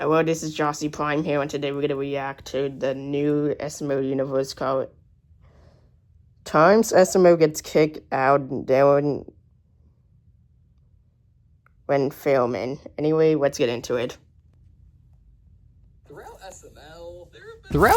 Hello, this is Jossie Prime here, and today we're going to react to the new SML universe called Times SML Gets Kicked Out when filming. Anyway, let's get into it. Throughout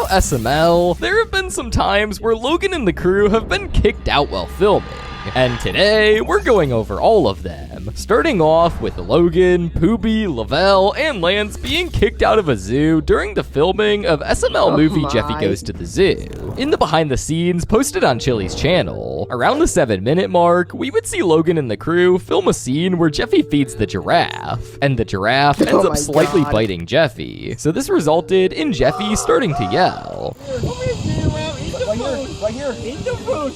SML, there have been some times where Logan and the crew have been kicked out while filming. And today, we're going over all of them, starting off with Logan, Poobie, Lavelle, and Lance being kicked out of a zoo during the filming of SML movie Jeffy Goes to the Zoo. In the behind the scenes posted on Chili's channel, around the 7-minute mark, we would see Logan and the crew film a scene where Jeffy feeds the giraffe, and the giraffe ends up slightly biting Jeffy. So this resulted in Jeffy starting to yell. Right here. Eat the food.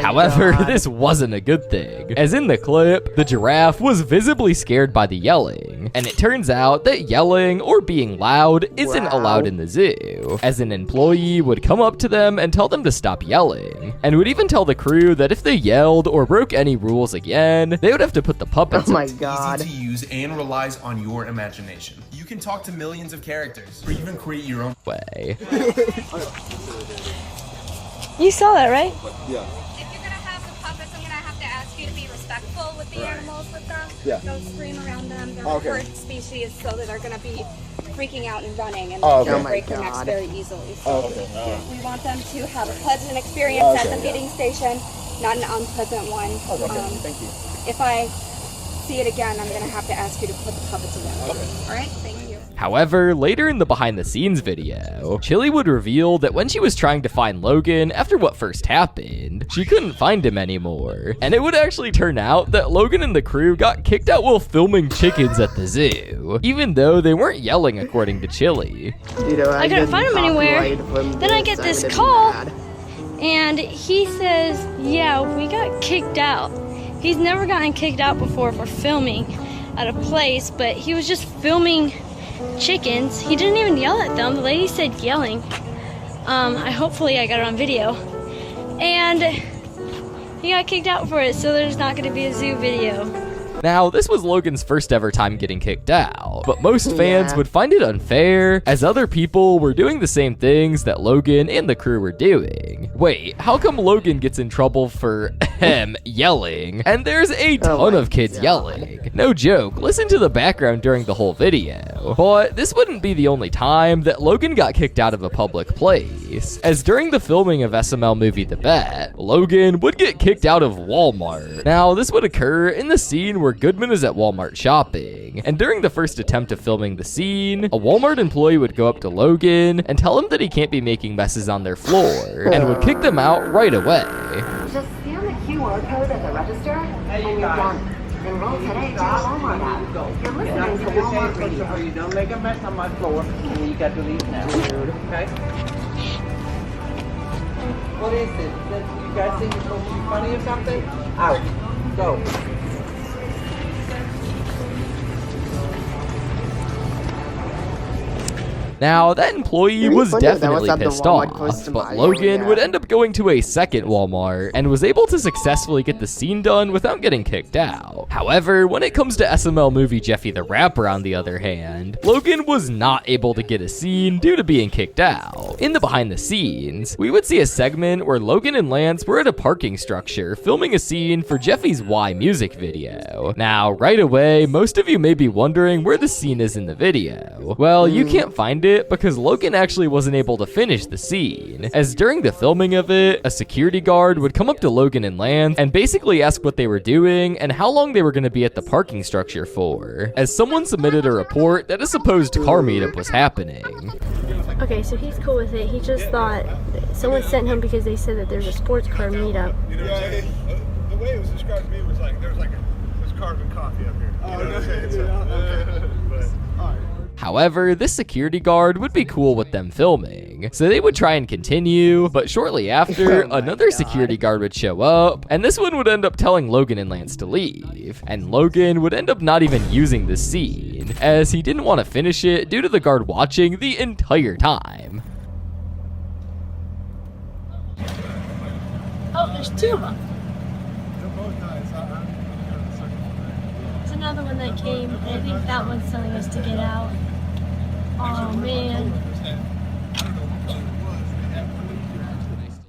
However, this wasn't a good thing, as in the clip, the giraffe was visibly scared by the yelling, and it turns out that yelling or being loud isn't allowed in the zoo, as an employee would come up to them and tell them to stop yelling, and would even tell the crew that if they yelled or broke any rules again, they would have to put the puppets in. Easy to use and relies on your imagination. You can talk to millions of characters, or even create your own way. You saw that, right? Yeah. If you're gonna have the puppets, I'm gonna have to ask you to be respectful with the animals with them. Yeah. Don't scream around them. They're a herd species, so that they're gonna be freaking out and running, and they'll break their necks very easily. So we want them to have a pleasant experience at the feeding station, not an unpleasant one. Thank you. If I see it again, I'm gonna have to ask you to put the puppets away. All right? Thank you. However, later in the behind the scenes video, Chili would reveal that when she was trying to find Logan after what first happened, she couldn't find him anymore. And it would actually turn out that Logan and the crew got kicked out while filming chickens at the zoo, even though they weren't yelling according to Chili. I couldn't find him anywhere. Then I get this call, and he says, yeah, we got kicked out. He's never gotten kicked out before for filming at a place, but he was just filming chickens. He didn't even yell at them. The lady said yelling. Hopefully I got it on video. And he got kicked out for it, so there's not going to be a zoo video. Now, this was Logan's first ever time getting kicked out, but most fans would find it unfair, as other people were doing the same things that Logan and the crew were doing. Wait, how come Logan gets in trouble for, yelling, and there's a ton of kids yelling? No joke, listen to the background during the whole video. But this wouldn't be the only time that Logan got kicked out of a public place, as during the filming of SML movie The Bet, Logan would get kicked out of Walmart. Now, this would occur in the scene where Goodman is at Walmart shopping, and during the first attempt of filming the scene, a Walmart employee would go up to Logan and tell him that he can't be making messes on their floor, and would kick them out right away. Just scan the QR code at the register, and you're done. Enroll today to the Walmart app. You're listening to Walmart Radio. You don't make a mess on my floor, and you got to leave now, okay? What is this? You guys think you're supposed to be funny or something? Out. Go. Now, that employee was definitely pissed off, but Logan would end up going to a second Walmart and was able to successfully get the scene done without getting kicked out. However, when it comes to SML movie Jeffy the Rapper, on the other hand, Logan was not able to get a scene due to being kicked out. In the behind the scenes, we would see a segment where Logan and Lance were at a parking structure filming a scene for Jeffy's Why music video. Now, right away, most of you may be wondering where the scene is in the video. Well, you can't find it because Logan actually wasn't able to finish the scene, as during the filming of it, a security guard would come up to Logan and Lance and basically ask what they were doing and how long they were going to be at the parking structure for, as someone submitted a report that a supposed car meetup was happening. Okay, so he's cool with it. He just thought someone sent him because they said that there's a sports car meetup. The way it was described to me was like there's carbon coffee up here. Oh, okay. All right. However, this security guard would be cool with them filming, so they would try and continue, but shortly after, another security guard would show up, and this one would end up telling Logan and Lance to leave, and Logan would end up not even using the scene, as he didn't want to finish it due to the guard watching the entire time. Oh, there's two of them. both nice. It's another one that came, and I think that one's telling us to get out. Oh, man.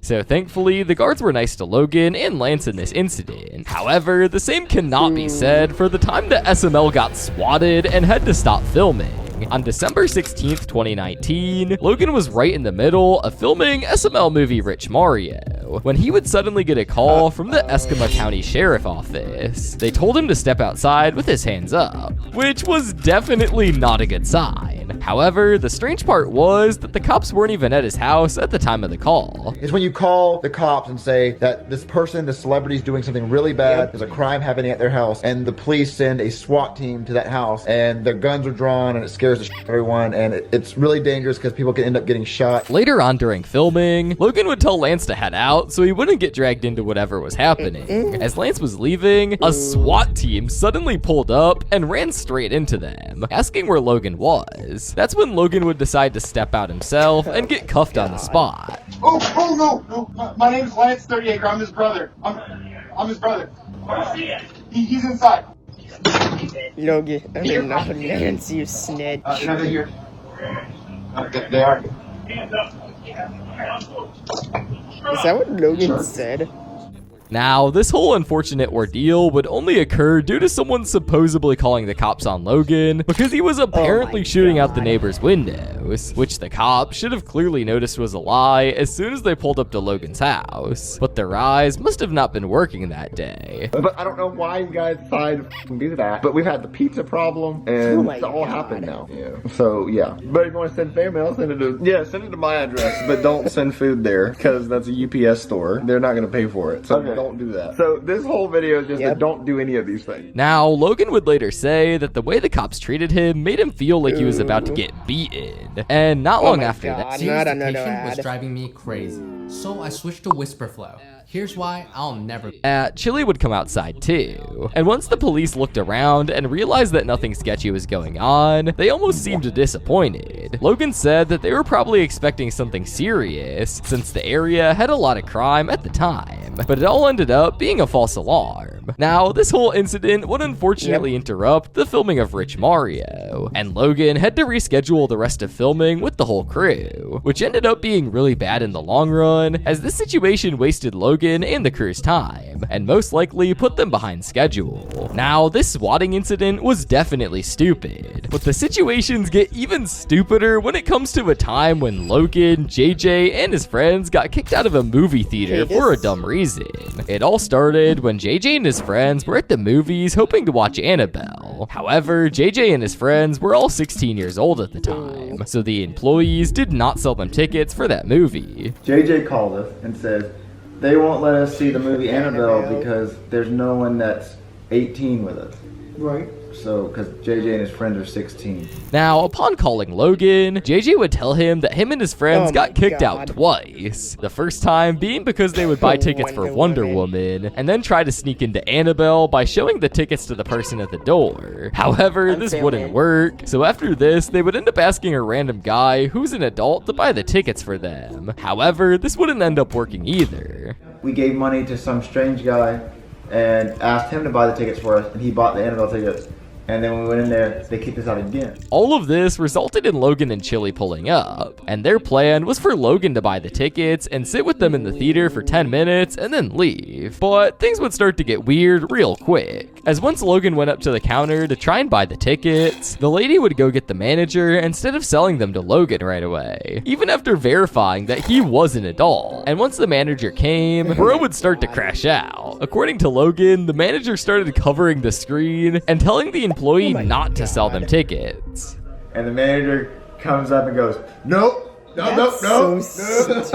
So thankfully, the guards were nice to Logan and Lance in this incident. However, the same cannot be said for the time that SML got swatted and had to stop filming. On December 16th, 2019, Logan was right in the middle of filming SML movie Rich Mario, when he would suddenly get a call from the Escambia County Sheriff Office. They told him to step outside with his hands up, which was definitely not a good sign. However, the strange part was that the cops weren't even at his house at the time of the call. It's when you call the cops and say that this person, this celebrity, is doing something really bad, there's a crime happening at their house, and the police send a SWAT team to that house, and their guns are drawn, and it scares the shit out of everyone, and it's really dangerous because people can end up getting shot. Later on during filming, Logan would tell Lance to head out so he wouldn't get dragged into whatever was happening. As Lance was leaving, a SWAT team suddenly pulled up and ran straight into them, asking where Logan was. That's when Logan would decide to step out himself and get cuffed on the spot. No. My name's Lance 30acre. I'm his brother. I'm his brother. He's inside. Logan, I mean, not Lance, you snitch. They're here. They are. Is that what Logan said? Now, this whole unfortunate ordeal would only occur due to someone supposedly calling the cops on Logan because he was apparently shooting out the neighbor's windows, which the cops should have clearly noticed was a lie as soon as they pulled up to Logan's house. But their eyes must have not been working that day. But I don't know why you guys decided to do that, but we've had the pizza problem, and it's all happened now. Yeah. So, yeah. But if you want to send fan mail, send it to... Yeah, send it to my address, but don't send food there, because that's a UPS store. They're not going to pay for it, so don't do that. So this whole video is just that don't do any of these things. Now, Logan would later say that the way the cops treated him made him feel like he was about to get beaten. And not long after that... Serious dictation was driving me crazy, so I switched to whisper flow. Here's why I'll never... Chili would come outside too. And once the police looked around and realized that nothing sketchy was going on, they almost seemed disappointed. Logan said that they were probably expecting something serious, since the area had a lot of crime at the time. But it all ended up being a false alarm. Now, this whole incident would unfortunately interrupt the filming of Rich Mario, and Logan had to reschedule the rest of filming with the whole crew, which ended up being really bad in the long run, as this situation wasted Logan and the crew's time, and most likely put them behind schedule. Now, this swatting incident was definitely stupid, but the situations get even stupider when it comes to a time when Logan, JJ, and his friends got kicked out of a movie theater for a dumb reason. It all started when JJ and his friends were at the movies hoping to watch Annabelle. However, JJ and his friends were all 16 years old at the time, so the employees did not sell them tickets for that movie. JJ called us and said they won't let us see the movie Annabelle because there's no one that's 18 with us. Right. So, because JJ and his friends are 16. Now, upon calling Logan, JJ would tell him that him and his friends got kicked out twice. The first time being because they would buy tickets for Wonder Woman, and then try to sneak into Annabelle by showing the tickets to the person at the door. However, this wouldn't work, so after this, they would end up asking a random guy who's an adult to buy the tickets for them. However, this wouldn't end up working either. We gave money to some strange guy and asked him to buy the tickets for us, and he bought the Annabelle tickets. And then when we went in there, they kicked us out again. All of this resulted in Logan and Chili pulling up, and their plan was for Logan to buy the tickets and sit with them in the theater for 10 minutes and then leave. But things would start to get weird real quick, as once Logan went up to the counter to try and buy the tickets, the lady would go get the manager instead of selling them to Logan right away, even after verifying that he was an adult. And once the manager came, bro would start to crash out. According to Logan, the manager started covering the screen and telling the employee not to sell them tickets. And the manager comes up and goes, nope, don't sell tickets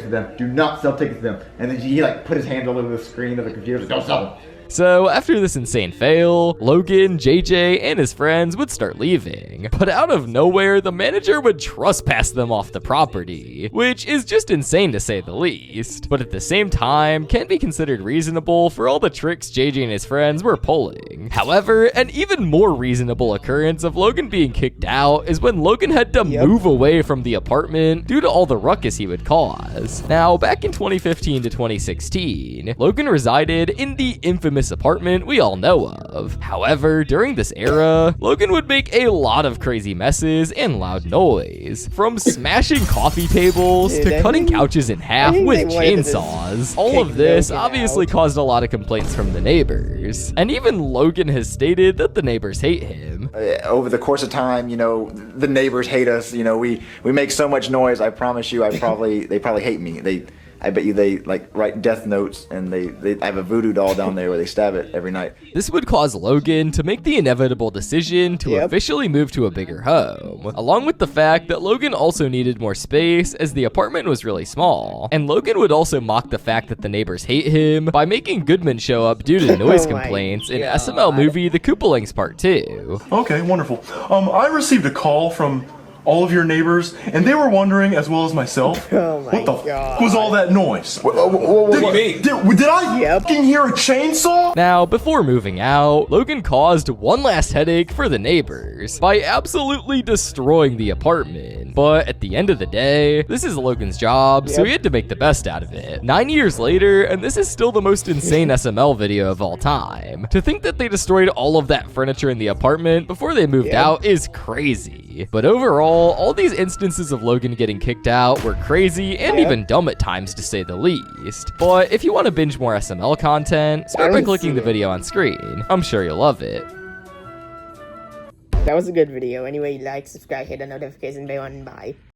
to them. Do not sell tickets to them. And then he like put his hand all over the screen of the computer, don't sell them. So after this insane fail, Logan, JJ, and his friends would start leaving. But out of nowhere, the manager would trespass them off the property, which is just insane to say the least. But at the same time, can't be considered reasonable for all the tricks JJ and his friends were pulling. However, an even more reasonable occurrence of Logan being kicked out is when Logan had to move away from the apartment due to all the ruckus he would cause. Now, back in 2015 to 2016, Logan resided in the infamous apartment we all know of. However, during this era, Logan would make a lot of crazy messes and loud noise, from smashing coffee tables to cutting couches in half with chainsaws. All of this obviously caused a lot of complaints from the neighbors, and even Logan has stated that the neighbors hate him. Over the course of time, you know, the neighbors hate us. You know, we make so much noise. I promise you, they probably hate me. I bet you they like write death notes, and they have a voodoo doll down there where they stab it every night. This would cause Logan to make the inevitable decision to officially move to a bigger home, along with the fact that Logan also needed more space as the apartment was really small. And Logan would also mock the fact that the neighbors hate him by making Goodman show up due to noise complaints in SML movie The Koopalings Part 2. Okay, wonderful. I received a call from all of your neighbors, and they were wondering, as well as myself, what the f was all that noise? Did I fucking hear a chainsaw? Now, before moving out, Logan caused one last headache for the neighbors by absolutely destroying the apartment. But at the end of the day, this is Logan's job, so he had to make the best out of it. 9 years later, and this is still the most insane SML video of all time. To think that they destroyed all of that furniture in the apartment before they moved out is crazy. But overall, all these instances of Logan getting kicked out were crazy and even dumb at times, to say the least. But if you want to binge more SML content, start by clicking the video on screen. I'm sure you'll love it. That was a good video. Anyway, like, subscribe, hit the notification bell, and bye.